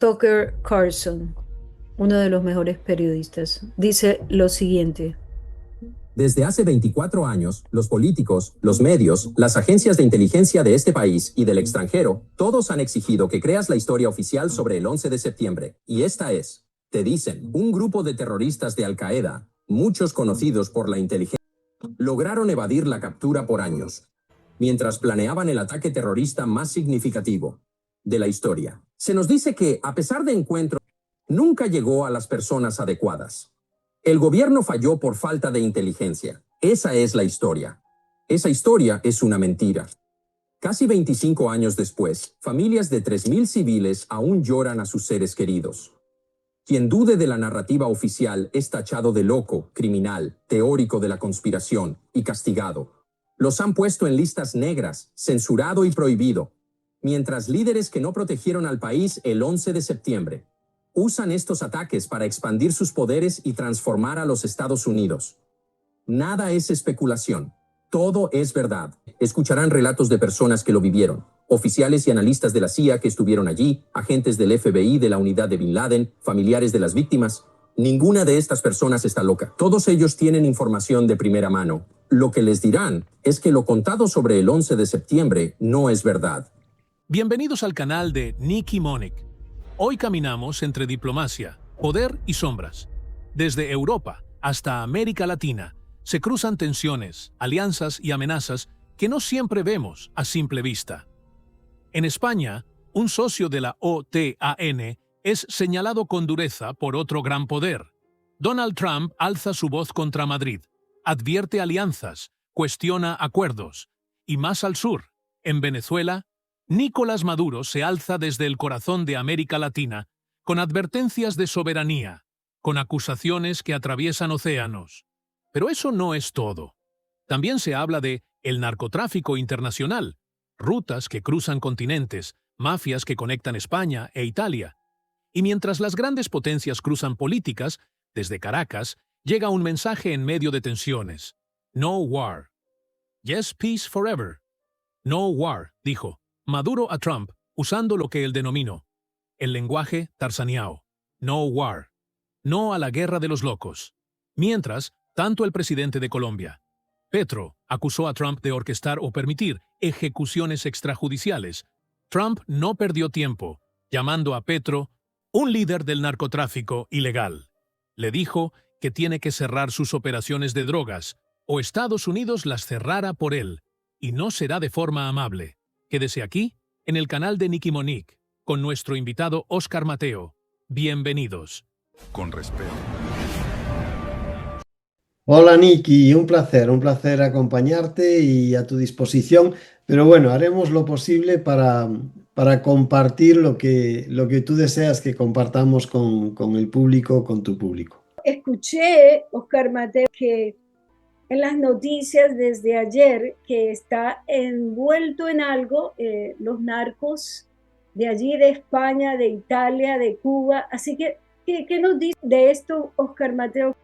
Tucker Carlson, uno de los mejores periodistas, dice lo siguiente. Desde hace 24 años, los políticos, los medios, las agencias de inteligencia de este país y del extranjero, todos han exigido que creas la historia oficial sobre el 11 de septiembre. Y esta es, te dicen, un grupo de terroristas de Al-Qaeda, muchos conocidos por la inteligencia, lograron evadir la captura por años, mientras planeaban el ataque terrorista más significativo de la historia. Se nos dice que, a pesar de encuentros, nunca llegó a las personas adecuadas. El gobierno falló por falta de inteligencia. Esa es la historia. Esa historia es una mentira. Casi 25 años después, familias de 3.000 civiles aún lloran a sus seres queridos. Quien dude de la narrativa oficial es tachado de loco, criminal, teórico de la conspiración y castigado. Los han puesto en listas negras, censurado y prohibido, mientras líderes que no protegieron al país el 11 de septiembre usan estos ataques para expandir sus poderes y transformar a los Estados Unidos. Nada es especulación. Todo es verdad. Escucharán relatos de personas que lo vivieron, oficiales y analistas de la CIA que estuvieron allí, agentes del FBI de la unidad de Bin Laden, familiares de las víctimas. Ninguna de estas personas está loca. Todos ellos tienen información de primera mano. Lo que les dirán es que lo contado sobre el 11 de septiembre no es verdad. Bienvenidos al canal de Nicky Monic. Hoy caminamos entre diplomacia, poder y sombras. Desde Europa hasta América Latina se cruzan tensiones, alianzas y amenazas que no siempre vemos a simple vista. En España, un socio de la OTAN es señalado con dureza por otro gran poder. Donald Trump alza su voz contra Madrid, advierte alianzas, cuestiona acuerdos. Y más al sur, en Venezuela, Nicolás Maduro se alza desde el corazón de América Latina, con advertencias de soberanía, con acusaciones que atraviesan océanos. Pero eso no es todo. También se habla de el narcotráfico internacional, rutas que cruzan continentes, mafias que conectan España e Italia. Y mientras las grandes potencias cruzan políticas, desde Caracas llega un mensaje en medio de tensiones. No war. Yes, peace forever. No war, dijo Maduro a Trump, usando lo que él denominó el lenguaje tarzaniano. No war. No a la guerra de los locos. Mientras, tanto el presidente de Colombia, Petro, acusó a Trump de orquestar o permitir ejecuciones extrajudiciales. Trump no perdió tiempo, llamando a Petro un líder del narcotráfico ilegal. Le dijo que tiene que cerrar sus operaciones de drogas, o Estados Unidos las cerrará por él, y no será de forma amable. Quédese aquí, en el canal de Nicky Monic, con nuestro invitado Óscar Mateo. Bienvenidos. Con respeto. Hola Nicky, un placer acompañarte y a tu disposición, pero bueno, haremos lo posible para compartir lo que tú deseas que compartamos con el público, con tu público. Escuché, Óscar Mateo, que en las noticias desde ayer que está envuelto en algo los narcos de allí, de España, de Italia, de Cuba. Así que, ¿qué nos dice de esto, Óscar Mateo?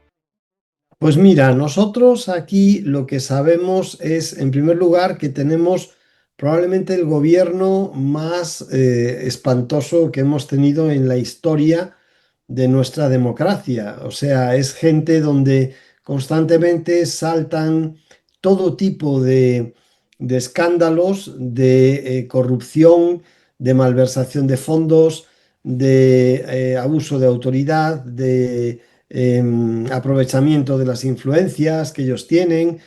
Pues mira, nosotros aquí lo que sabemos es, en primer lugar, que tenemos probablemente el gobierno más espantoso que hemos tenido en la historia de nuestra democracia. O sea, es gente donde constantemente saltan todo tipo de escándalos, de corrupción, de malversación de fondos, de abuso de autoridad, de aprovechamiento de las influencias que ellos tienen.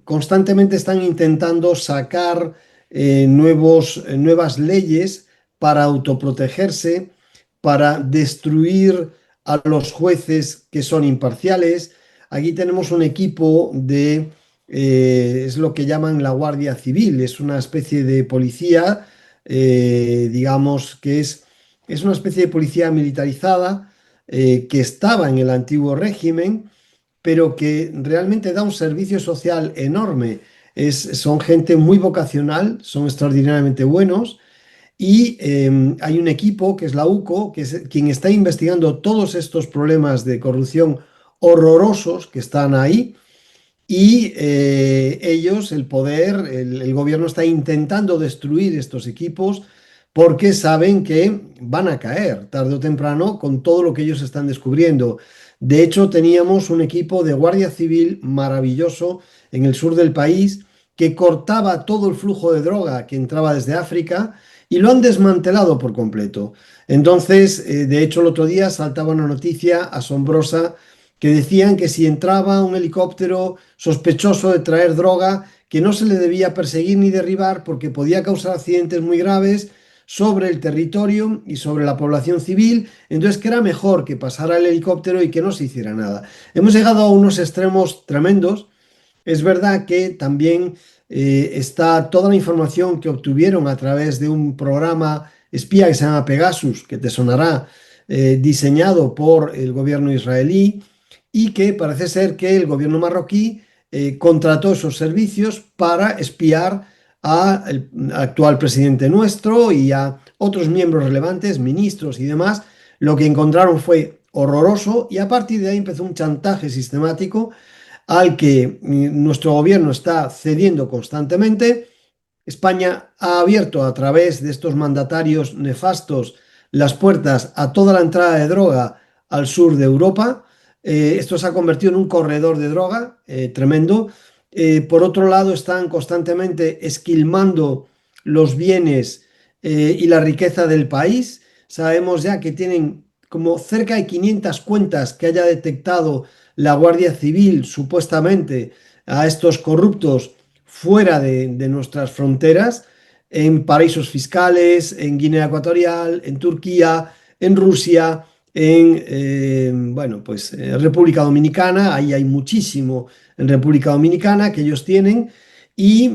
Constantemente están intentando sacar nuevas leyes para autoprotegerse, para destruir a los jueces que son imparciales. Aquí tenemos un equipo es lo que llaman la Guardia Civil, es una especie de policía, digamos que es una especie de policía militarizada que estaba en el antiguo régimen, pero que realmente da un servicio social enorme. Son gente muy vocacional, son extraordinariamente buenos. Y hay un equipo que es la UCO, que es quien está investigando todos estos problemas de corrupción horrorosos que están ahí. Y ellos, el poder, el gobierno está intentando destruir estos equipos porque saben que van a caer tarde o temprano con todo lo que ellos están descubriendo. De hecho, teníamos un equipo de Guardia Civil maravilloso en el sur del país que cortaba todo el flujo de droga que entraba desde África y lo han desmantelado por completo. Entonces, de hecho, el otro día saltaba una noticia asombrosa que decían que si entraba un helicóptero sospechoso de traer droga, que no se le debía perseguir ni derribar porque podía causar accidentes muy graves sobre el territorio y sobre la población civil, entonces que era mejor que pasara el helicóptero y que no se hiciera nada. Hemos llegado a unos extremos tremendos. Es verdad que también está toda la información que obtuvieron a través de un programa espía que se llama Pegasus, que te sonará, diseñado por el gobierno israelí, y que parece ser que el gobierno marroquí contrató esos servicios para espiar al actual presidente nuestro y a otros miembros relevantes, ministros y demás. Lo que encontraron fue horroroso y a partir de ahí empezó un chantaje sistemático al que nuestro gobierno está cediendo constantemente. España ha abierto a través de estos mandatarios nefastos las puertas a toda la entrada de droga al sur de Europa. Esto se ha convertido en un corredor de droga tremendo. Por otro lado, están constantemente esquilmando los bienes y la riqueza del país. Sabemos ya que tienen como cerca de 500 cuentas que haya detectado la Guardia Civil, supuestamente, a estos corruptos fuera de nuestras fronteras, en paraísos fiscales, en Guinea Ecuatorial, en Turquía, en Rusia, en República Dominicana. Ahí hay muchísimo en República Dominicana que ellos tienen y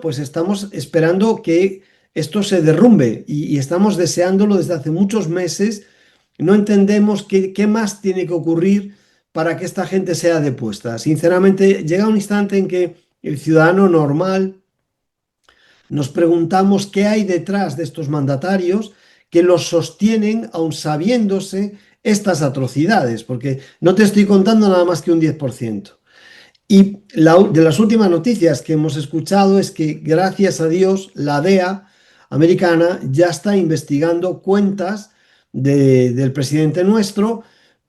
pues estamos esperando que esto se derrumbe y estamos deseándolo desde hace muchos meses. No entendemos qué más tiene que ocurrir para que esta gente sea depuesta. Sinceramente, llega un instante en que el ciudadano normal nos preguntamos qué hay detrás de estos mandatarios que los sostienen aun sabiéndose estas atrocidades, porque no te estoy contando nada más que un 10%. Y de las últimas noticias que hemos escuchado es que, gracias a Dios, la DEA americana ya está investigando cuentas del presidente nuestro,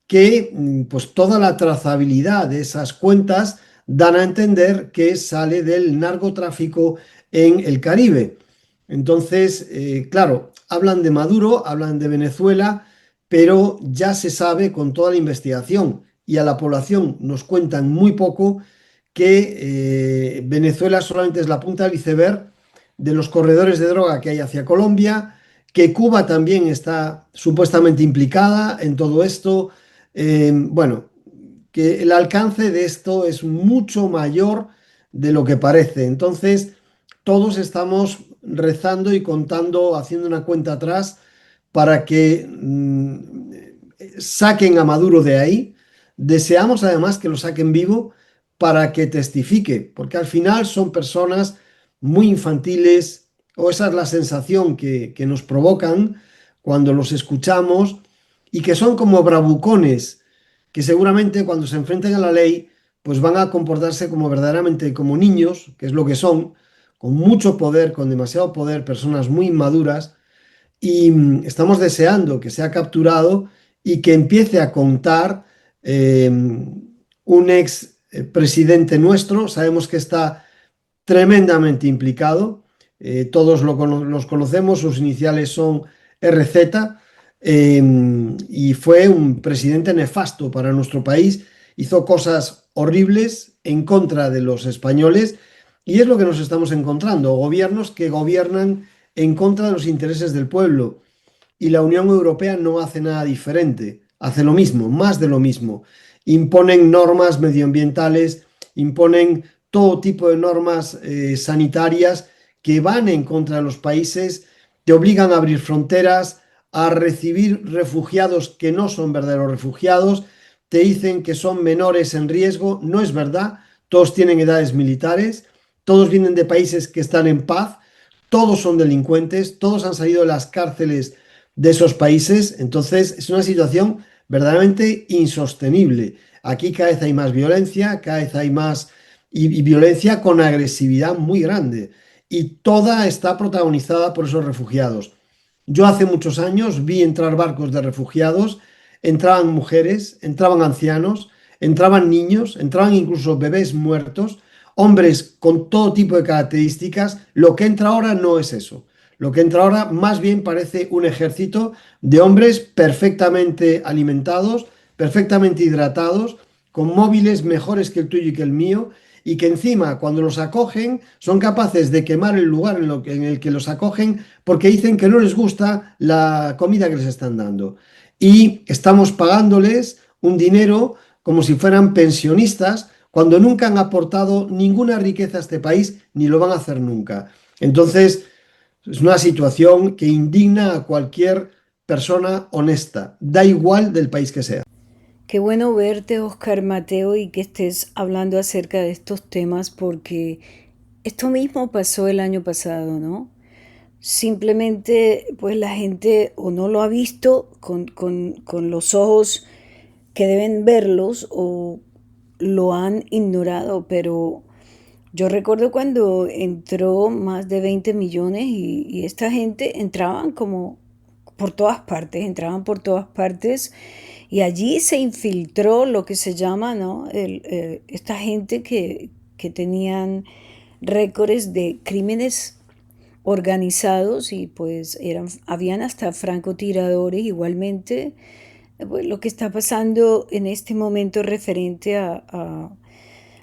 que pues toda la trazabilidad de esas cuentas dan a entender que sale del narcotráfico en el Caribe. Entonces, claro, hablan de Maduro, hablan de Venezuela, pero ya se sabe con toda la investigación y a la población nos cuentan muy poco que Venezuela solamente es la punta del iceberg de los corredores de droga que hay hacia Colombia, que Cuba también está supuestamente implicada en todo esto. Que el alcance de esto es mucho mayor de lo que parece. Entonces, todos estamos rezando y contando, haciendo una cuenta atrás para que saquen a Maduro de ahí. Deseamos además que lo saquen vivo para que testifique, porque al final son personas muy infantiles, o esa es la sensación que nos provocan cuando los escuchamos, y que son como bravucones, que seguramente cuando se enfrenten a la ley, pues van a comportarse como verdaderamente como niños, que es lo que son, con mucho poder, con demasiado poder, personas muy inmaduras, y estamos deseando que sea capturado y que empiece a contar un ex presidente nuestro. Sabemos que está tremendamente implicado, todos los conocemos, sus iniciales son RZ, y fue un presidente nefasto para nuestro país, hizo cosas horribles en contra de los españoles, y es lo que nos estamos encontrando, gobiernos que gobiernan en contra de los intereses del pueblo, y la Unión Europea no hace nada diferente, hace lo mismo, más de lo mismo. Imponen normas medioambientales, imponen todo tipo de normas sanitarias que van en contra de los países, te obligan a abrir fronteras, a recibir refugiados que no son verdaderos refugiados, te dicen que son menores en riesgo. No es verdad, todos tienen edades militares, todos vienen de países que están en paz, todos son delincuentes, todos han salido de las cárceles de esos países. Entonces es una situación verdaderamente insostenible. Aquí cada vez hay más violencia, cada vez hay más y violencia con agresividad muy grande, y toda está protagonizada por esos refugiados. Yo hace muchos años vi entrar barcos de refugiados, entraban mujeres, entraban ancianos, entraban niños, entraban incluso bebés muertos, hombres con todo tipo de características. Lo que entra ahora no es eso. Lo que entra ahora más bien parece un ejército de hombres perfectamente alimentados, perfectamente hidratados, con móviles mejores que el tuyo y que el mío, y que encima cuando los acogen son capaces de quemar el lugar en el que los acogen porque dicen que no les gusta la comida que les están dando. Y estamos pagándoles un dinero como si fueran pensionistas cuando nunca han aportado ninguna riqueza a este país ni lo van a hacer nunca. Entonces, es una situación que indigna a cualquier persona honesta, da igual del país que sea. Qué bueno verte, Oscar Mateo, y que estés hablando acerca de estos temas porque esto mismo pasó el año pasado, ¿no? Simplemente, pues la gente o no lo ha visto con los ojos que deben verlos o lo han ignorado, pero yo recuerdo cuando entró más de 20 millones y esta gente entraban como por todas partes, entraban por todas partes y allí se infiltró lo que se llama, ¿no? Esta gente que tenían récords de crímenes organizados y pues habían hasta francotiradores igualmente. Pues, lo que está pasando en este momento referente a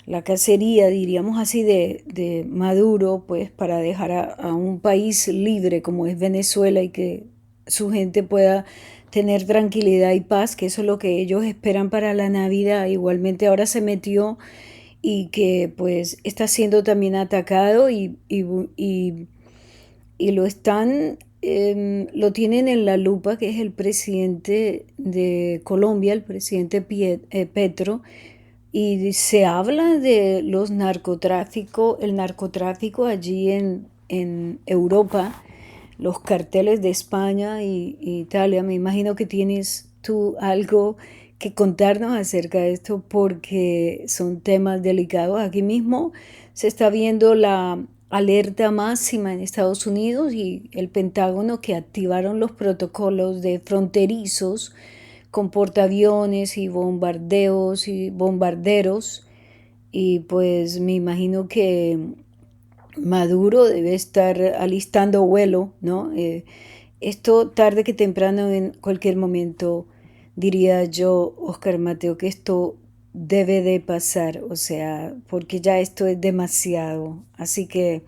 la cacería, diríamos así, de Maduro, pues para dejar a un país libre como es Venezuela y que su gente pueda tener tranquilidad y paz, que eso es lo que ellos esperan para la Navidad. Igualmente ahora se metió y que pues está siendo también atacado y lo están, lo tienen en la lupa, que es el presidente de Colombia, el presidente Petro, y se habla de los narcotráfico, el narcotráfico allí en Europa, los carteles de España y Italia. Me imagino que tienes tú algo que contarnos acerca de esto porque son temas delicados. Aquí mismo se está viendo la alerta máxima en Estados Unidos y el Pentágono que activaron los protocolos de fronterizos con portaaviones y bombardeos y bombarderos. Y pues me imagino que Maduro debe estar alistando vuelo, ¿no? Esto tarde que temprano, en cualquier momento, diría yo, Oscar Mateo, que esto debe de pasar, o sea, porque ya esto es demasiado. Así que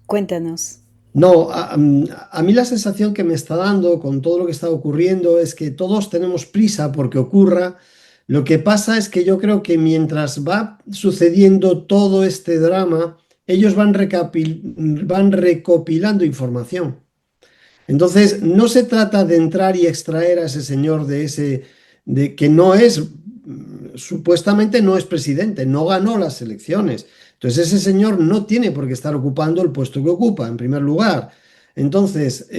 cuéntanos. No, a mí la sensación que me está dando con todo lo que está ocurriendo es que todos tenemos prisa porque ocurra. Lo que pasa es que yo creo que mientras va sucediendo todo este drama, ellos van recopilando información. Entonces, no se trata de entrar y extraer a ese señor de que no es, supuestamente no es presidente, no ganó las elecciones. Entonces, ese señor no tiene por qué estar ocupando el puesto que ocupa, en primer lugar. Entonces,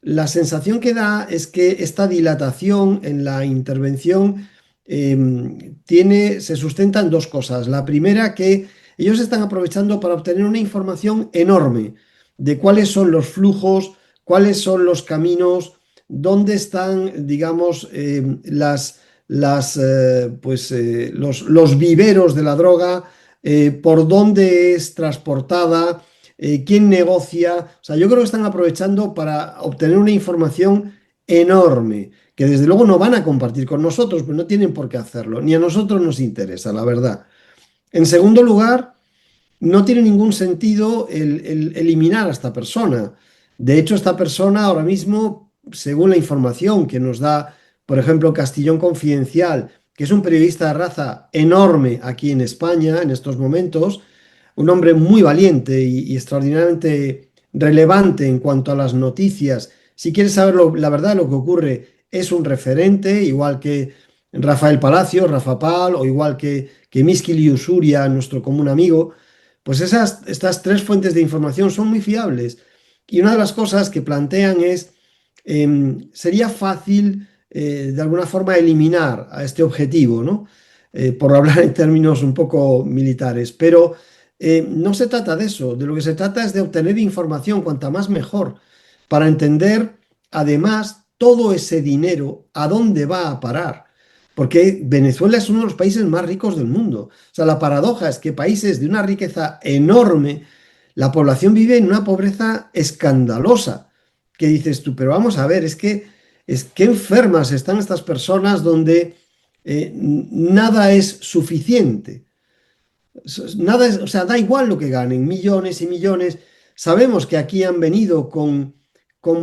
la sensación que da es que esta dilatación en la intervención se sustenta en dos cosas. La primera, que ellos están aprovechando para obtener una información enorme de cuáles son los flujos, cuáles son los caminos, dónde están, digamos, los viveros de la droga, por dónde es transportada, quién negocia. O sea, yo creo que están aprovechando para obtener una información enorme, que desde luego no van a compartir con nosotros, pues no tienen por qué hacerlo, ni a nosotros nos interesa, la verdad. En segundo lugar, no tiene ningún sentido el eliminar a esta persona. De hecho, esta persona ahora mismo, según la información que nos da, por ejemplo, Castellón Confidencial, que es un periodista de raza enorme aquí en España en estos momentos, un hombre muy valiente y extraordinariamente relevante en cuanto a las noticias. Si quieres saber la verdad de lo que ocurre, es un referente, igual que Rafael Palacio, Rafa Pal, o igual que Miskil Usuria, nuestro común amigo. Pues estas tres fuentes de información son muy fiables. Y una de las cosas que plantean es, sería fácil de alguna forma eliminar a este objetivo, ¿no? Por hablar en términos un poco militares, pero no se trata de eso. De lo que se trata es de obtener información, cuanta más mejor, para entender además, todo ese dinero, ¿a dónde va a parar? Porque Venezuela es uno de los países más ricos del mundo. O sea, la paradoja es que países de una riqueza enorme, la población vive en una pobreza escandalosa. ¿Qué dices tú? Pero vamos a ver, es que enfermas están estas personas donde nada es suficiente. Nada es, o sea, da igual lo que ganen, millones y millones. Sabemos que aquí han venido con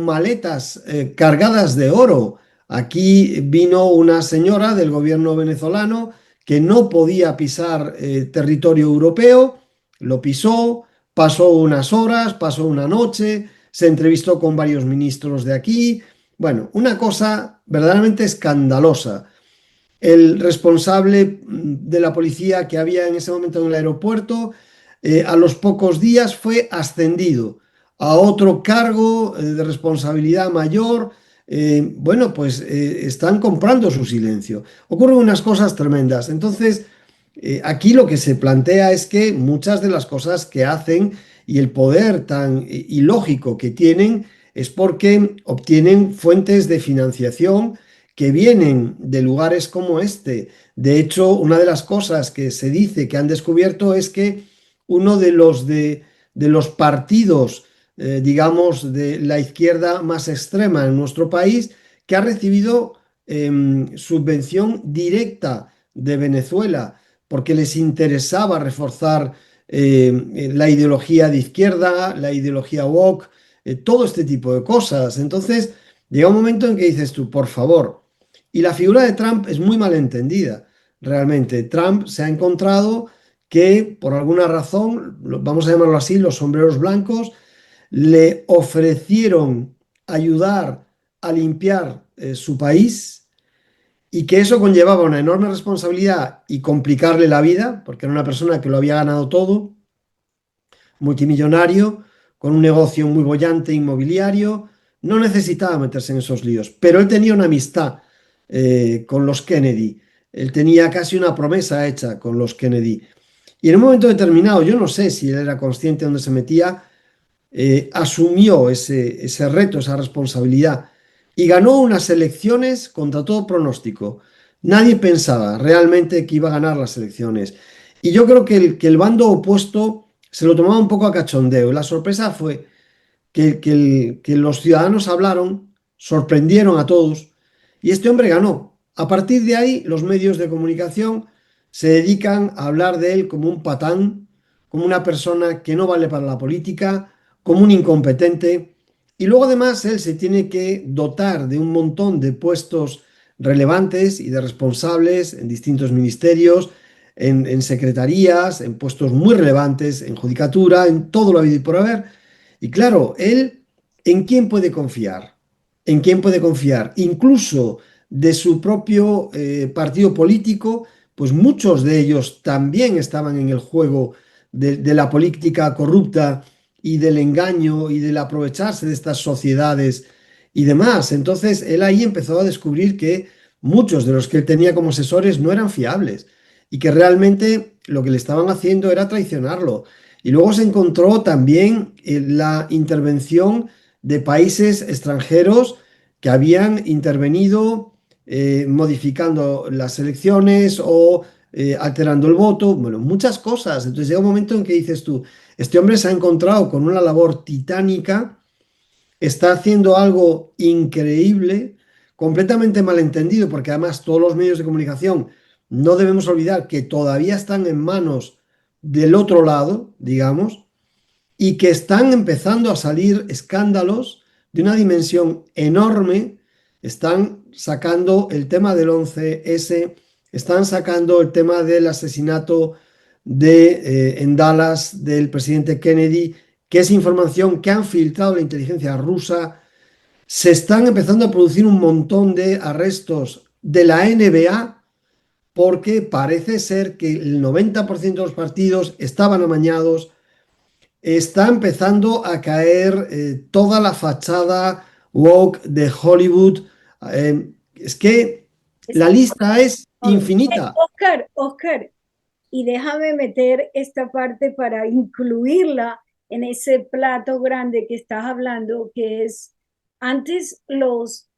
maletas cargadas de oro. Aquí vino una señora del gobierno venezolano que no podía pisar territorio europeo, lo pisó, pasó unas horas, pasó una noche, se entrevistó con varios ministros de aquí. Bueno, una cosa verdaderamente escandalosa. El responsable de la policía que había en ese momento en el aeropuerto, a los pocos días fue ascendido a otro cargo de responsabilidad mayor. Bueno, pues están comprando su silencio. Ocurren unas cosas tremendas. Entonces, aquí lo que se plantea es que muchas de las cosas que hacen y el poder tan ilógico que tienen es porque obtienen fuentes de financiación que vienen de lugares como este. De hecho, una de las cosas que se dice que han descubierto es que uno de los partidos, digamos, de la izquierda más extrema en nuestro país, que ha recibido subvención directa de Venezuela, porque les interesaba reforzar la ideología de izquierda, la ideología woke, todo este tipo de cosas. Entonces, llega un momento en que dices tú, por favor, y la figura de Trump es muy mal entendida. Realmente, Trump se ha encontrado que por alguna razón, vamos a llamarlo así, los sombreros blancos le ofrecieron ayudar a limpiar su país y que eso conllevaba una enorme responsabilidad y complicarle la vida, porque era una persona que lo había ganado todo, multimillonario, con un negocio muy bollante inmobiliario, no necesitaba meterse en esos líos, pero él tenía una amistad con los Kennedy, él tenía casi una promesa hecha con los Kennedy. Y en un momento determinado, yo no sé si él era consciente de dónde se metía, asumió ese reto, esa responsabilidad y ganó unas elecciones contra todo pronóstico. Nadie pensaba realmente que iba a ganar las elecciones. Y yo creo que el bando opuesto se lo tomaba un poco a cachondeo. La sorpresa fue que los ciudadanos hablaron, sorprendieron a todos y este hombre ganó. A partir de ahí, los medios de comunicación se dedican a hablar de él como un patán, como una persona que no vale para la política, como un incompetente. Y luego además él se tiene que dotar de un montón de puestos relevantes y de responsables en distintos ministerios, en secretarías, en puestos muy relevantes, en judicatura, en todo lo habido y por haber. Y claro, él, ¿en quién puede confiar? ¿En quién puede confiar? Incluso de su propio partido político, pues muchos de ellos también estaban en el juego de la política corrupta y del engaño y del aprovecharse de estas sociedades y demás. Entonces, él ahí empezó a descubrir que muchos de los que él tenía como asesores no eran fiables y que realmente lo que le estaban haciendo era traicionarlo. Y luego se encontró también la intervención de países extranjeros que habían intervenido modificando las elecciones o alterando el voto, bueno, muchas cosas. Entonces llega un momento en que dices tú, este hombre se ha encontrado con una labor titánica, está haciendo algo increíble, completamente malentendido, porque además todos los medios de comunicación no debemos olvidar que todavía están en manos del otro lado, digamos, y que están empezando a salir escándalos de una dimensión enorme. Están sacando el tema del 11S, están sacando el tema del asesinato en Dallas del presidente Kennedy, que es información que han filtrado la inteligencia rusa. Se están empezando a producir un montón de arrestos de la NBA porque parece ser que el 90% de los partidos estaban amañados. Está empezando a caer toda la fachada woke de Hollywood. Es que Es la lista es enorme. infinita. Oscar, y déjame meter esta parte para incluirla en ese plato grande que estás hablando, que es Antes los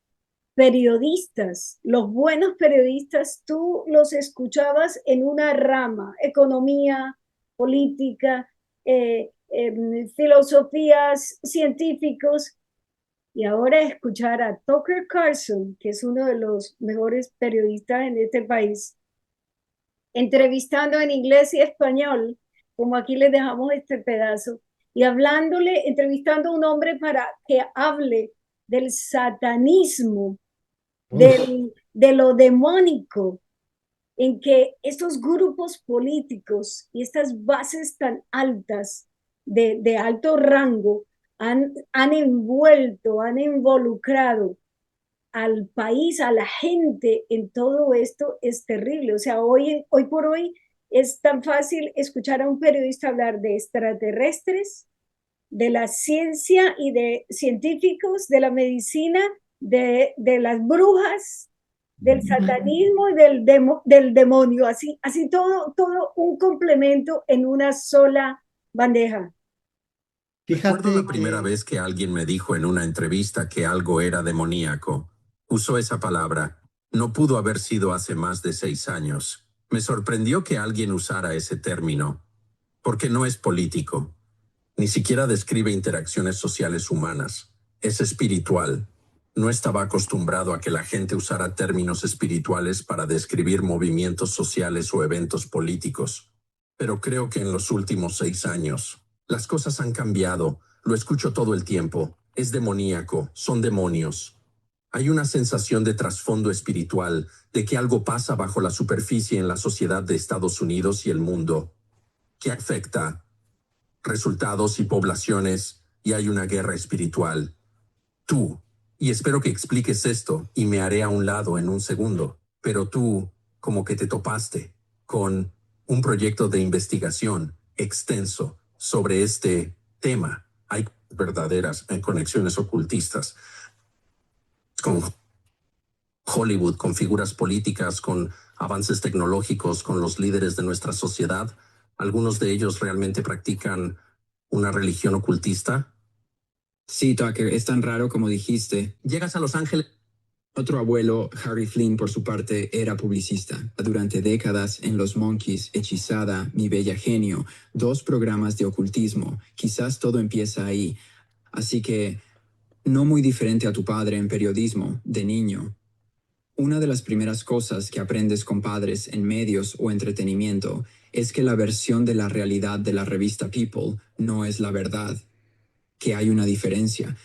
periodistas, los buenos periodistas, tú los escuchabas en una rama, economía, política, filosofías, científicos, y ahora escuchar a Tucker Carlson, que es uno de los mejores periodistas en este país, entrevistando en inglés y español, como aquí les dejamos este pedazo, y hablándole, entrevistando a un hombre para que hable del satanismo, de lo demónico, en que estos grupos políticos y estas bases tan altas, de alto rango, han envuelto, han involucrado al país, a la gente en todo esto es terrible. O sea, hoy por hoy es tan fácil escuchar a un periodista hablar de extraterrestres, de la ciencia y de científicos, de la medicina, de las brujas, del satanismo y del demonio, así todo un complemento en una sola bandeja. Recuerdo Fíjate la primera que vez que alguien me dijo en una entrevista que algo era demoníaco. Usó esa palabra. No pudo haber sido hace más de 6 años. Me sorprendió que alguien usara ese término, porque no es político. Ni siquiera describe interacciones sociales humanas. Es espiritual. No estaba acostumbrado a que la gente usara términos espirituales para describir movimientos sociales o eventos políticos. Pero creo que en los últimos 6 años, las cosas han cambiado. Lo escucho todo el tiempo. Es demoníaco. Son demonios. Hay una sensación de trasfondo espiritual, de que algo pasa bajo la superficie en la sociedad de Estados Unidos y el mundo, que afecta resultados y poblaciones, y hay una guerra espiritual. Tú, y espero que expliques esto, y me haré a un lado en un segundo, pero tú, como que te topaste con un proyecto de investigación extenso sobre este tema. Hay verdaderas conexiones ocultistas con Hollywood, con figuras políticas, con avances tecnológicos, con los líderes de nuestra sociedad. Algunos de ellos realmente practican una religión ocultista. Sí, Tucker, es tan raro como dijiste. Llegas a Los Ángeles. Otro abuelo, Harry Flynn, por su parte, era publicista. Durante décadas en Los Monkeys, Hechizada, Mi Bella Genio, 2 programas de ocultismo. Quizás todo empieza ahí. Así que, no muy diferente a tu padre en periodismo, de niño. Una de las primeras cosas que aprendes con padres en medios o entretenimiento es que la versión de la realidad de la revista People no es la verdad, que hay una diferencia.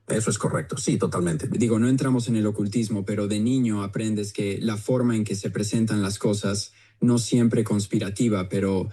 Eso es correcto, sí, totalmente. Digo, no entramos en el ocultismo, pero de niño aprendes que la forma en que se presentan las cosas, no siempre conspirativa, pero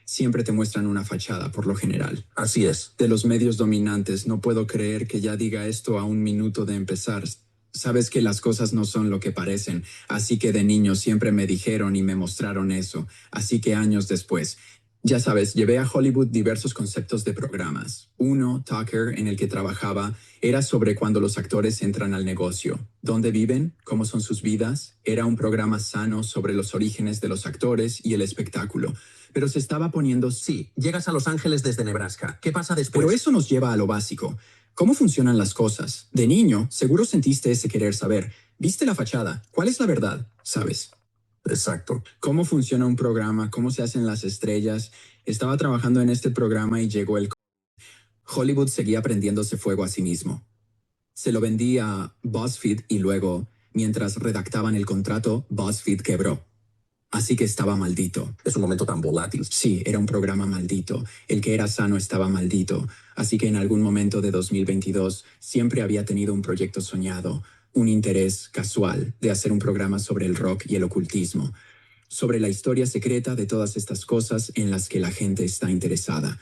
siempre te muestran una fachada, por lo general. Así es. De los medios dominantes, no puedo creer que ya diga esto a un minuto de empezar. Sabes que las cosas no son lo que parecen, así que de niño siempre me dijeron y me mostraron eso. Así que años después, ya sabes, llevé a Hollywood diversos conceptos de programas. Uno, Tucker, en el que trabajaba, era sobre cuando los actores entran al negocio. ¿Dónde viven? ¿Cómo son sus vidas? Era un programa sano sobre los orígenes de los actores y el espectáculo. Pero se estaba poniendo... Sí, llegas a Los Ángeles desde Nebraska. ¿Qué pasa después? Pero eso nos lleva a lo básico. ¿Cómo funcionan las cosas? De niño, seguro sentiste ese querer saber. ¿Viste la fachada? ¿Cuál es la verdad? ¿Sabes? Exacto. ¿Cómo funciona un programa? ¿Cómo se hacen las estrellas? Estaba trabajando en este programa y llegó el... Hollywood seguía prendiéndose fuego a sí mismo. Se lo vendía a BuzzFeed y luego, mientras redactaban el contrato, BuzzFeed quebró. Así que estaba maldito. Es un momento tan volátil. Sí, era un programa maldito. El que era sano estaba maldito. Así que en algún momento de 2022 siempre había tenido un proyecto soñado, un interés casual de hacer un programa sobre el rock y el ocultismo, sobre la historia secreta de todas estas cosas en las que la gente está interesada.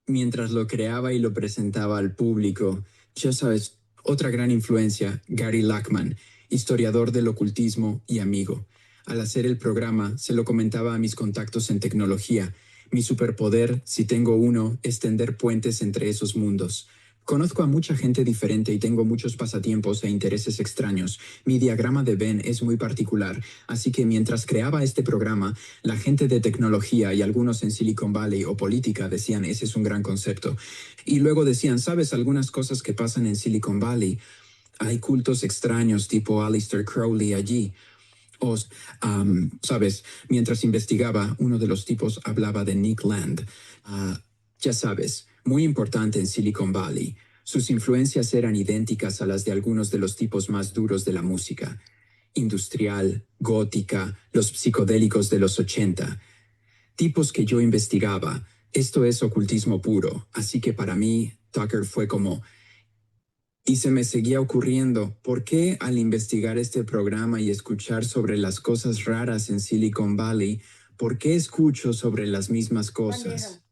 Mientras lo creaba y lo presentaba al público, ya sabes, otra gran influencia, Gary Lachman, historiador del ocultismo y amigo. Al hacer el programa, se lo comentaba a mis contactos en tecnología. Mi superpoder, si tengo uno, es tender puentes entre esos mundos. Conozco a mucha gente diferente y tengo muchos pasatiempos e intereses extraños. Mi diagrama de Venn es muy particular, así que mientras creaba este programa, la gente de tecnología y algunos en Silicon Valley o política decían, ese es un gran concepto. Y luego decían, ¿sabes algunas cosas que pasan en Silicon Valley? Hay cultos extraños tipo Aleister Crowley allí. O, sabes, mientras investigaba, uno de los tipos hablaba de Nick Land. Ya sabes, muy importante en Silicon Valley. Sus influencias eran idénticas a las de algunos de los tipos más duros de la música. Industrial, gótica, los psicodélicos de los 80. Tipos que yo investigaba. Esto es ocultismo puro, así que para mí, Tucker fue como... Y se me seguía ocurriendo, ¿por qué al investigar este programa y escuchar sobre las cosas raras en Silicon Valley, por qué escucho sobre las mismas cosas?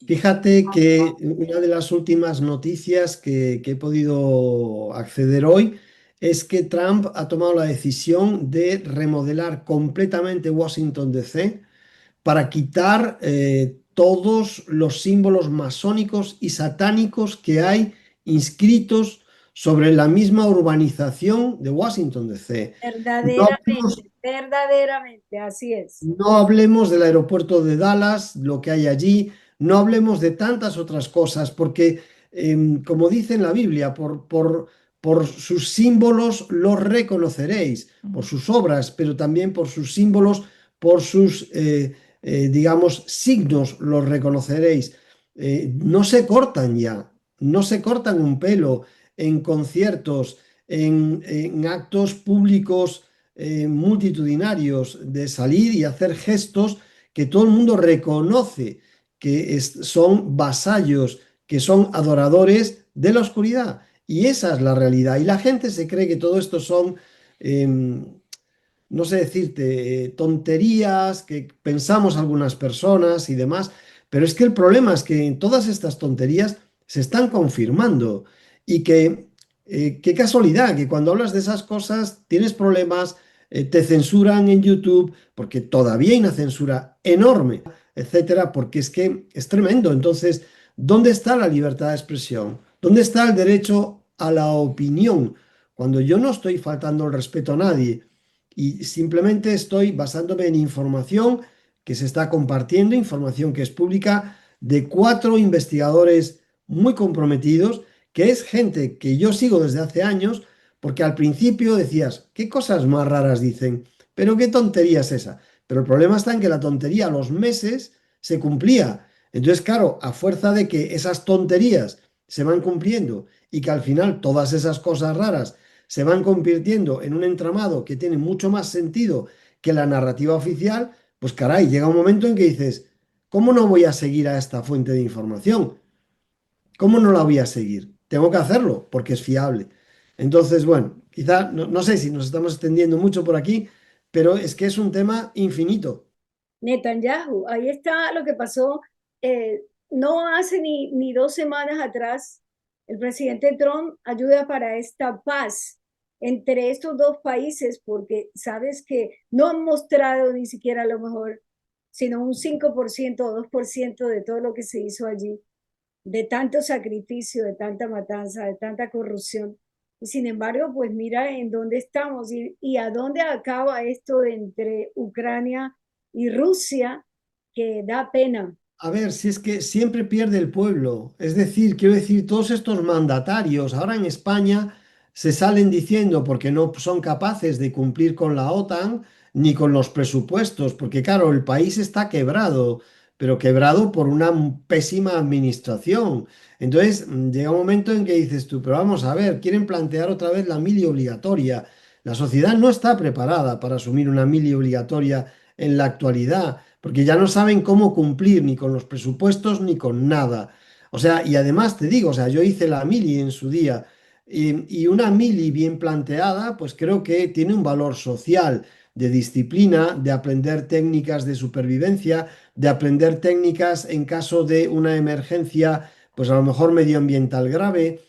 Fíjate que una de las últimas noticias que he podido acceder hoy es que Trump ha tomado la decisión de remodelar completamente Washington DC para quitar todos los símbolos masónicos y satánicos que hay inscritos sobre la misma urbanización de Washington DC. No hablemos, Verdaderamente, así es. no hablemos del aeropuerto de Dallas, lo que hay allí, no hablemos de tantas otras cosas, porque, como dice en la Biblia, por sus símbolos los reconoceréis, por sus obras, pero también por sus símbolos, por sus, digamos, signos los reconoceréis. No se cortan ya, no se cortan un pelo en conciertos, en actos públicos multitudinarios, de salir y hacer gestos que todo el mundo reconoce que son vasallos, que son adoradores de la oscuridad. Y esa es la realidad. Y la gente se cree que todo esto son, no sé decirte, tonterías que pensamos algunas personas y demás. Pero es que el problema es que todas estas tonterías se están confirmando y que qué casualidad que cuando hablas de esas cosas tienes problemas, te censuran en YouTube, porque todavía hay una censura enorme, etcétera, porque es que es tremendo. Entonces, ¿dónde está la libertad de expresión? ¿Dónde está el derecho a la opinión? Cuando yo no estoy faltando el respeto a nadie y simplemente estoy basándome en información que se está compartiendo, información que es pública, de 4 investigadores muy comprometidos, que es gente que yo sigo desde hace años, porque al principio decías, qué cosas más raras dicen, pero qué tontería es esa. Pero el problema está en que la tontería a los meses se cumplía. Entonces, claro, a fuerza de que esas tonterías se van cumpliendo y que al final todas esas cosas raras se van convirtiendo en un entramado que tiene mucho más sentido que la narrativa oficial, pues caray, llega un momento en que dices, ¿cómo no voy a seguir a esta fuente de información? ¿Cómo no la voy a seguir? Tengo que hacerlo porque es fiable. Entonces, bueno, quizá, no sé si nos estamos extendiendo mucho por aquí, pero es que es un tema infinito. Netanyahu, ahí está lo que pasó. No hace ni 2 semanas atrás, el presidente Trump ayuda para esta paz entre estos dos países, porque sabes que no han mostrado ni siquiera a lo mejor, sino un 5% o 2% de todo lo que se hizo allí, de tanto sacrificio, de tanta matanza, de tanta corrupción. Y sin embargo, pues mira en dónde estamos y a dónde acaba esto de entre Ucrania y Rusia, que da pena. A ver, si es que siempre pierde el pueblo. Es decir, quiero decir, todos estos mandatarios ahora en España se salen diciendo porque no son capaces de cumplir con la OTAN ni con los presupuestos, porque claro, el país está quebrado, pero quebrado por una pésima administración. Entonces, llega un momento en que dices tú, pero vamos a ver, quieren plantear otra vez la mili obligatoria. La sociedad no está preparada para asumir una mili obligatoria en la actualidad porque ya no saben cómo cumplir ni con los presupuestos ni con nada. O sea, y además te digo, o sea, yo hice la mili en su día y una mili bien planteada, pues creo que tiene un valor social, de disciplina, de aprender técnicas de supervivencia, de aprender técnicas en caso de una emergencia, pues a lo mejor medioambiental grave,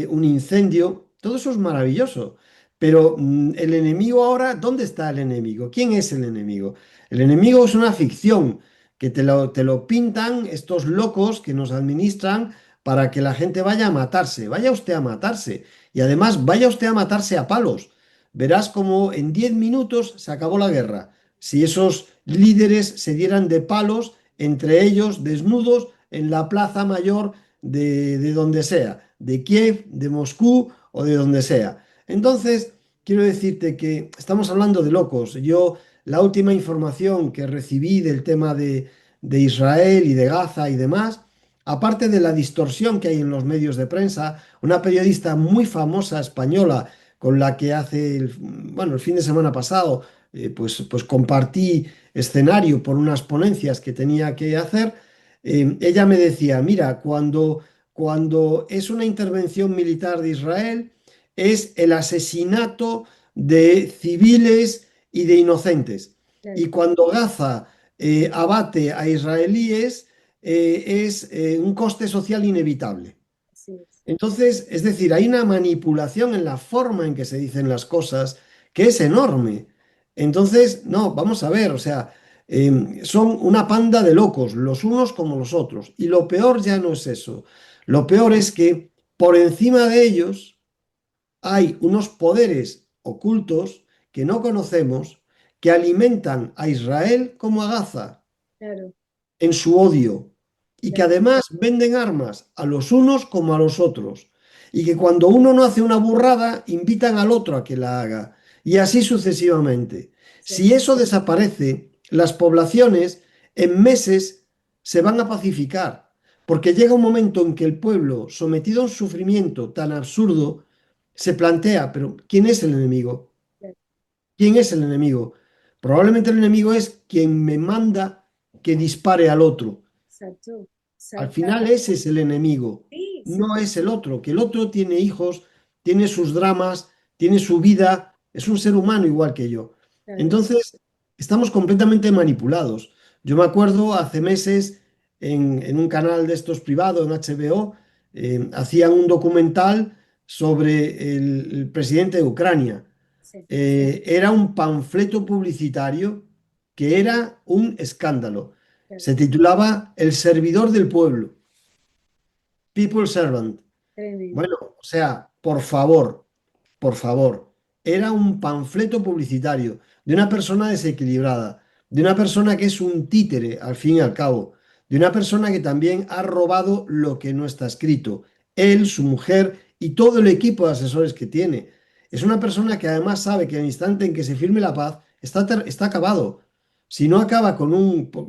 un incendio, todo eso es maravilloso. Pero el enemigo ahora, ¿dónde está el enemigo? ¿Quién es el enemigo? El enemigo es una ficción que te lo pintan estos locos que nos administran para que la gente vaya a matarse. Vaya usted a matarse. Y además, vaya usted a matarse a palos. Verás como en 10 minutos se acabó la guerra. Si esos líderes se dieran de palos entre ellos, desnudos, en la plaza mayor de donde sea, de Kiev, de Moscú o de donde sea. Entonces, quiero decirte que estamos hablando de locos. Yo, la última información que recibí del tema de Israel y de Gaza y demás, aparte de la distorsión que hay en los medios de prensa, una periodista muy famosa española con la que hace, bueno, el fin de semana pasado, pues compartí escenario por unas ponencias que tenía que hacer, ella me decía, mira, cuando es una intervención militar de Israel, es el asesinato de civiles y de inocentes. Claro, Y cuando Gaza abate a israelíes, es un coste social inevitable. así es. Entonces, es decir, hay una manipulación en la forma en que se dicen las cosas que es enorme. Entonces, no, vamos a ver, o sea, son una panda de locos, los unos como los otros. Y lo peor ya no es eso. Lo peor es que por encima de ellos hay unos poderes ocultos que no conocemos que alimentan a Israel como a Gaza Claro, en su odio y que claro, además venden armas a los unos como a los otros y que cuando uno no hace una burrada invitan al otro a que la haga y así sucesivamente. sí, Si eso desaparece, las poblaciones en meses se van a pacificar porque llega un momento en que el pueblo, sometido a un sufrimiento tan absurdo, se plantea, pero ¿quién es el enemigo? claro, ¿Quién es el enemigo? Probablemente el enemigo es quien me manda que dispare al otro. exacto, Al exacta. final ese es el enemigo, Sí, sí, no es el otro, que el otro tiene hijos, tiene sus dramas, tiene su vida, es un ser humano igual que yo. claro, Entonces, estamos completamente manipulados. Yo me acuerdo hace meses en un canal de estos privados, en HBO, hacían un documental sobre el presidente de Ucrania. sí, Era un panfleto publicitario que era un escándalo. claro, Se titulaba El servidor del pueblo, People Servant. tremendo. Bueno, o sea, por favor, era un panfleto publicitario de una persona desequilibrada, de una persona que es un títere, al fin y al cabo, de una persona que también ha robado lo que no está escrito, él, su mujer y todo el equipo de asesores que tiene. Es una persona que además sabe que al instante en que se firme la paz está acabado. Si no acaba con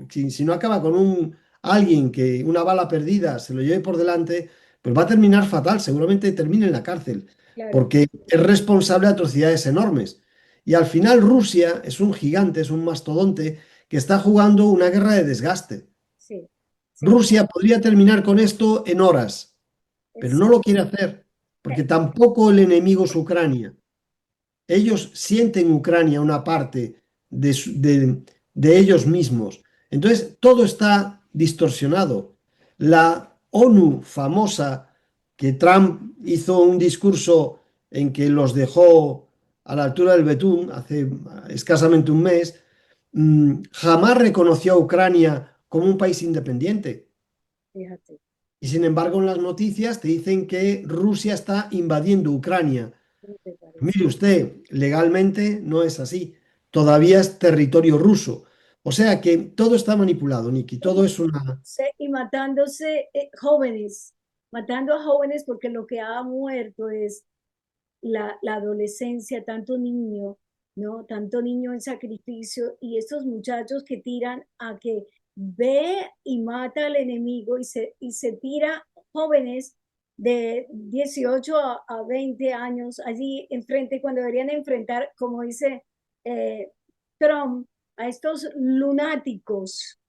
si no acaba con alguien que una bala perdida se lo lleve por delante, pues va a terminar fatal, seguramente termine en la cárcel, Claro, porque es responsable de atrocidades enormes. Y al final Rusia es un gigante, es un mastodonte que está jugando una guerra de desgaste. sí, sí, Rusia podría terminar con esto en horas, pero no exacto. lo quiere hacer, porque tampoco el enemigo es Ucrania. Ellos sienten Ucrania una parte de ellos mismos. Entonces, todo está distorsionado. La ONU famosa, que Trump hizo un discurso en que los dejó a la altura del betún hace escasamente un mes, jamás reconoció a Ucrania como un país independiente. Fíjate, Y sin embargo, en las noticias te dicen que Rusia está invadiendo Ucrania. ¿cómo te parece? Mire usted, legalmente no es así. Todavía es territorio ruso. O sea que todo está manipulado, Nicky. Todo es una... Y matándose jóvenes, matando a jóvenes porque lo que ha muerto es la adolescencia, tanto niño, ¿no? Tanto niño en sacrificio y estos muchachos que tiran a que ve y mata al enemigo y se tira jóvenes de 18 a 20 años allí enfrente cuando deberían enfrentar, como dice eh, Trump, a estos lunáticos,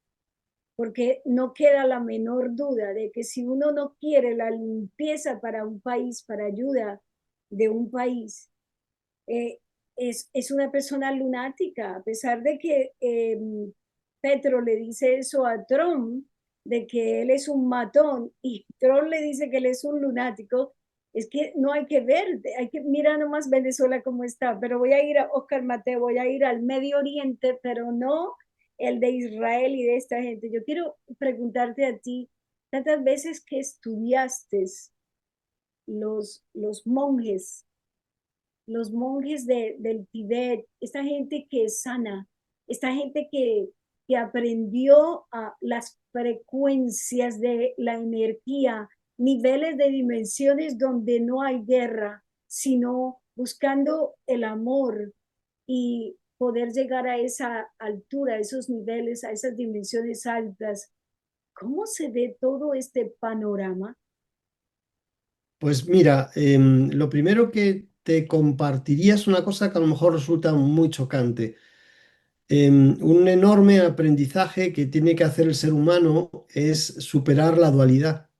porque no queda la menor duda de que si uno no quiere la limpieza para un país, para ayuda de un país, eh, es una persona lunática, a pesar de que Petro le dice eso a Trump, de que él es un matón, y Trump le dice que él es un lunático, es que no hay que ver, hay que mirar nomás Venezuela cómo está, pero voy a ir a Oscar Mateo, voy a ir al Medio Oriente, pero no el de Israel y de esta gente. Yo quiero preguntarte a ti, tantas veces que estudiaste los monjes, del Tíbet, esta gente que es sana, esta gente que aprendió las frecuencias de la energía, niveles de dimensiones donde no hay guerra, sino buscando el amor y poder llegar a esa altura, a esos niveles, a esas dimensiones altas. ¿Cómo se ve todo este panorama? Pues mira, lo primero que te compartiría es una cosa que a lo mejor resulta muy chocante. Un enorme aprendizaje que tiene que hacer el ser humano es superar la dualidad,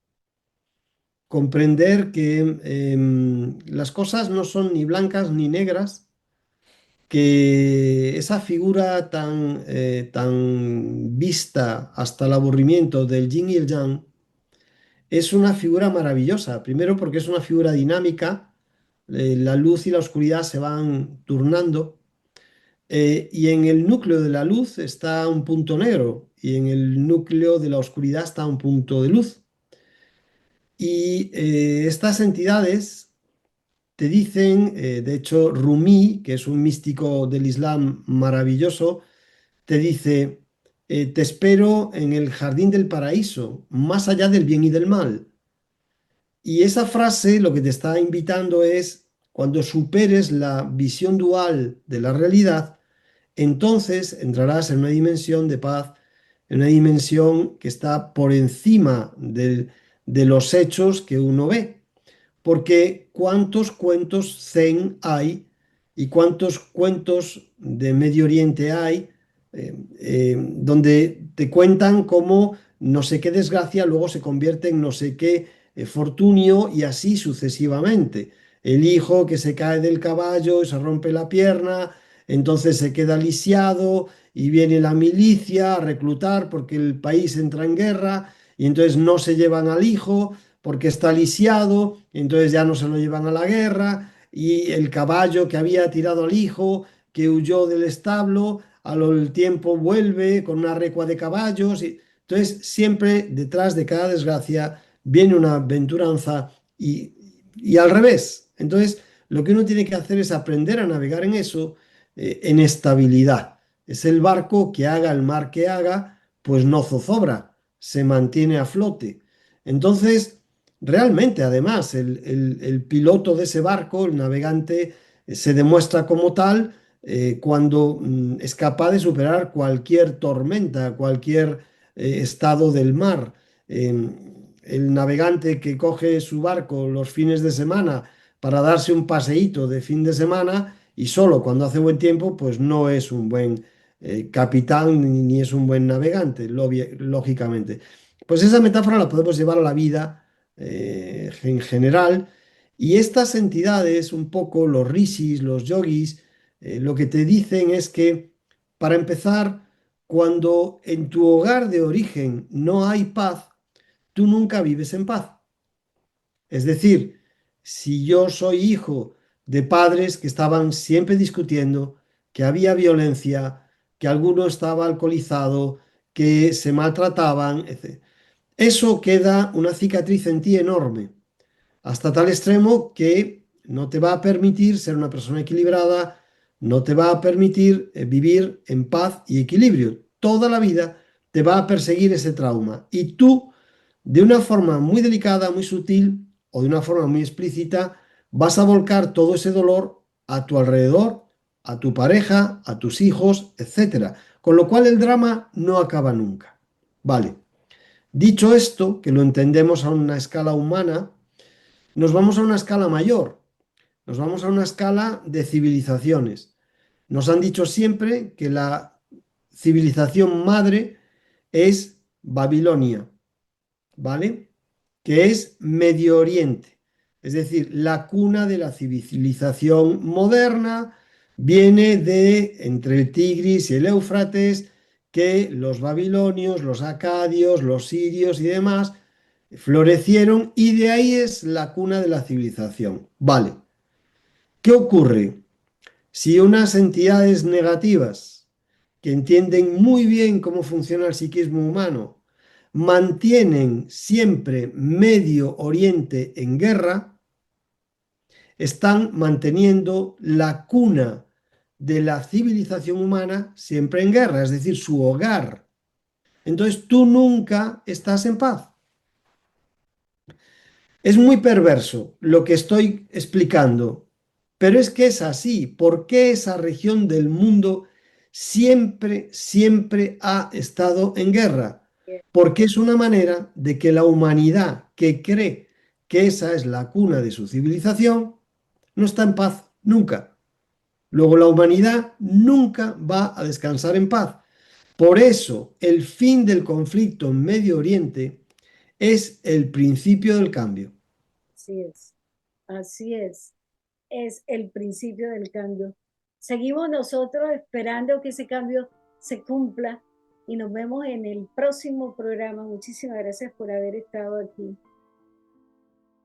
comprender que las cosas no son ni blancas ni negras, que esa figura tan vista hasta el aburrimiento del yin y el yang es una figura maravillosa. Primero porque es una figura dinámica, la luz y la oscuridad se van turnando. Y en el núcleo de la luz está un punto negro y en el núcleo de la oscuridad está un punto de luz. Y estas entidades te dicen, de hecho, Rumi, que es un místico del Islam maravilloso, te dice, te espero en el jardín del paraíso, más allá del bien y del mal. Y esa frase lo que te está invitando es, cuando superes la visión dual de la realidad, entonces entrarás en una dimensión de paz, en una dimensión que está por encima de los hechos que uno ve. Porque cuántos cuentos zen hay y cuántos cuentos de Medio Oriente hay, donde te cuentan cómo no sé qué desgracia luego se convierte en no sé qué fortunio y así sucesivamente. El hijo que se cae del caballo y se rompe la pierna, entonces se queda lisiado y viene la milicia a reclutar porque el país entra en guerra y entonces no se llevan al hijo porque está lisiado, entonces ya no se lo llevan a la guerra, y el caballo que había tirado al hijo, que huyó del establo, al tiempo vuelve con una recua de caballos. Entonces siempre detrás de cada desgracia viene una aventuranza y al revés. Entonces lo que uno tiene que hacer es aprender a navegar en eso, en estabilidad. Es el barco que haga el mar que haga, pues no zozobra, se mantiene a flote. Entonces, realmente, además, el piloto de ese barco, el navegante, se demuestra como tal cuando es capaz de superar cualquier tormenta, cualquier estado del mar. El navegante que coge su barco los fines de semana para darse un paseíto de fin de semana y solo cuando hace buen tiempo, pues no es un buen capitán ni es un buen navegante, lógicamente. Pues esa metáfora la podemos llevar a la vida en general, y estas entidades, un poco los rishis, los yogis, lo que te dicen es que, para empezar, cuando en tu hogar de origen no hay paz, tú nunca vives en paz. Es decir, si yo soy hijo de padres que estaban siempre discutiendo, que había violencia, que alguno estaba alcoholizado, que se maltrataban, etc., eso queda una cicatriz en ti enorme, hasta tal extremo que no te va a permitir ser una persona equilibrada, no te va a permitir vivir en paz y equilibrio. Toda la vida te va a perseguir ese trauma y tú, de una forma muy delicada, muy sutil o de una forma muy explícita, vas a volcar todo ese dolor a tu alrededor, a tu pareja, a tus hijos, etcétera. Con lo cual el drama no acaba nunca. Vale. Dicho esto, que lo entendemos a una escala humana, nos vamos a una escala mayor, nos vamos a una escala de civilizaciones. Nos han dicho siempre que la civilización madre es Babilonia, ¿vale? Que es Medio Oriente, es decir, la cuna de la civilización moderna viene de entre el Tigris y el Éufrates, que los babilonios, los acadios, los sirios y demás florecieron, y de ahí es la cuna de la civilización. Vale, ¿qué ocurre? Si unas entidades negativas que entienden muy bien cómo funciona el psiquismo humano mantienen siempre Medio Oriente en guerra, están manteniendo la cuna de la civilización humana siempre en guerra, es decir, su hogar. Entonces tú nunca estás en paz. Es muy perverso lo que estoy explicando, pero es que es así. ¿Por qué esa región del mundo siempre ha estado en guerra? Porque es una manera de que la humanidad que cree que esa es la cuna de su civilización no está en paz nunca. Luego la humanidad nunca va a descansar en paz. Por eso el fin del conflicto en Medio Oriente es el principio del cambio. Así es, así es el principio del cambio. Seguimos nosotros esperando que ese cambio se cumpla y nos vemos en el próximo programa. Muchísimas gracias por haber estado aquí.